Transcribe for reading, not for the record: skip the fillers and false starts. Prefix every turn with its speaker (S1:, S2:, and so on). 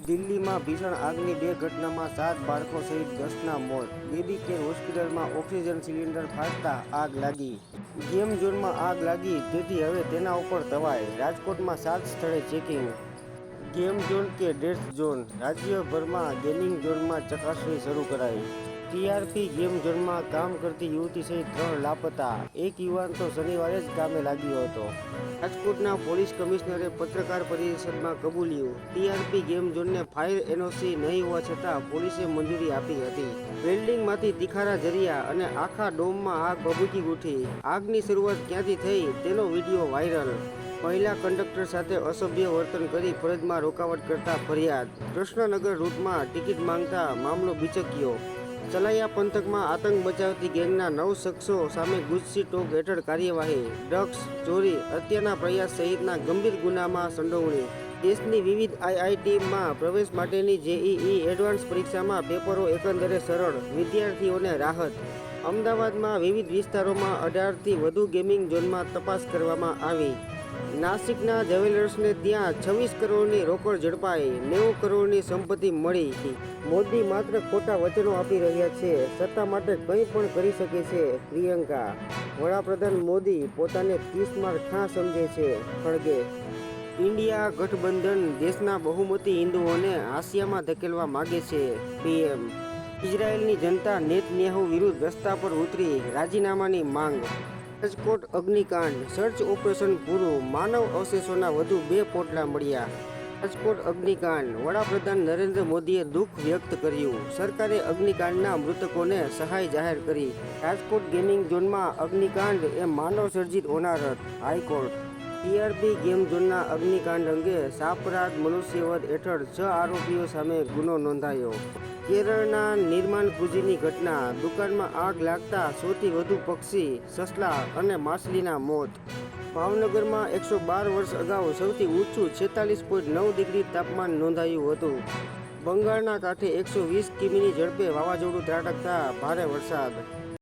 S1: દિલ્હીમાં ભીષણ આગની બે ઘટનામાં 7 બાળકો સહિત 10ના મોત. બેબી કેર હોસ્પિટલમાં ઓક્સિજન સિલિન્ડર ફાટતા આગ લાગી. ગેમ ઝોનમાં આગ લાગી, તેથી હવે તેના ઉપર તવાઈ. રાજકોટમાં 7 સ્થળે ચેકિંગ. ગેમ ઝોન કે ડેથ ઝોન? રાજ્યભરમાં ગેમિંગ ઝોનમાં ચકાસણી શરૂ કરાઈ. ટીઆરપી ગેમ ઝોનમાં કામ કરતી યુવતી સહિત 3 લાપતા. એક યુવાન તો શનિવારે જ કામે લાગ્યો હતો. રાજકોટના પોલીસ કમિશનરે પત્રકાર પરિષદમાં કબૂલ્યું, ટીઆરપી ગેમ ઝોનને ફાયર એનઓસી નહીં હોવા છતાં પોલીસે મંજૂરી આપી હતી. બિલ્ડિંગમાંથી તીખારા ઝર્યા અને આખા ડોમમાં આગ ભભૂકી ઉઠી. આગની શરૂઆત ક્યાંથી થઈ તેનો વિડીયો વાયરલ. મહિલા કંડક્ટર સાથે અસભ્ય વર્તન કરી ફરજમાં રોકાવટ કરતા ફરિયાદ. કૃષ્ણનગર રૂટમાં ટિકિટ માંગતા મામલો બિચક્યો. ચલાયા પંથકમાં આતંક મચાવતી ગેંગના 9 શખ્સો સામે ગુજસી ટોક હેઠળ કાર્યવાહી. ડ્રગ્સ, ચોરી, હત્યાના પ્રયાસ સહિતના ગંભીર ગુનામાં સંડોવણી. દેશની વિવિધ આઈઆઈટીમાં પ્રવેશ માટેની જેઈઈ એડવાન્સ પરીક્ષામાં પેપરો એકંદરે સરળ, વિદ્યાર્થીઓને રાહત. અમદાવાદમાં વિવિધ વિસ્તારોમાં 18થી વધુ ગેમિંગ ઝોનમાં તપાસ કરવામાં આવી. નાસિકના જ્વેલર્સને ત્યાં 26 કરોડની રોકડ ઝડપાઈ, 90 કરોડની સંપત્તિ મળી. મોદી માત્ર ખોટા વચનો આપી રહ્યા છે, સત્તા માટે કંઈ પણ કરી શકે છે. પ્રિયંકા. વડાપ્રધાન મોદી પોતાને 30 માર ક્યાં સમજે છે? ખડગે. ઇન્ડિયા ગઠબંધન દેશના બહુમતી હિન્દુઓને હાંસિયામાં ધકેલવા માગે છે. પીએમ. ઇઝરાયેલની જનતા નેતન્યાહુ વિરુદ્ધ રસ્તા પર ઉતરી, રાજીનામાની માંગ. રાજકોટ અગ્નિકાંડ, સર્ચ ઓપરેશન પૂરું, માનવ અવશેષોના વધુ 2 પોટલા મળ્યા. રાજકોટ અગ્નિકાંડ, વડાપ્રધાન નરેન્દ્ર મોદીએ દુઃખ વ્યક્ત કર્યું. સરકારે અગ્નિકાંડના મૃતકોને સહાય જાહેર કરી. રાજકોટ ગેમિંગ ઝોનમાં અગ્નિકાંડ એ માનવ સર્જિત હોનારત. હાઈકોર્ટ. ટીઆરપી ગેમ ઝોનના અગ્નિકાંડ અંગે સાપરાધ મનુષ્યવધ હેઠળ 6 આરોપીઓ સામે ગુનો નોંધાયો. કેરળના નિર્માણકુજીની ઘટના, દુકાનમાં આગ લાગતા 100થી વધુ પક્ષી, સસલા અને માછલીના મોત. ભાવનગરમાં 112 વર્ષ અગાઉ સૌથી ઊંચું 46.9 ડિગ્રી તાપમાન નોંધાયું હતું. બંગાળના કાંઠે 120 કિમીની ઝડપે વાવાઝોડું ત્રાટકતા ભારે વરસાદ.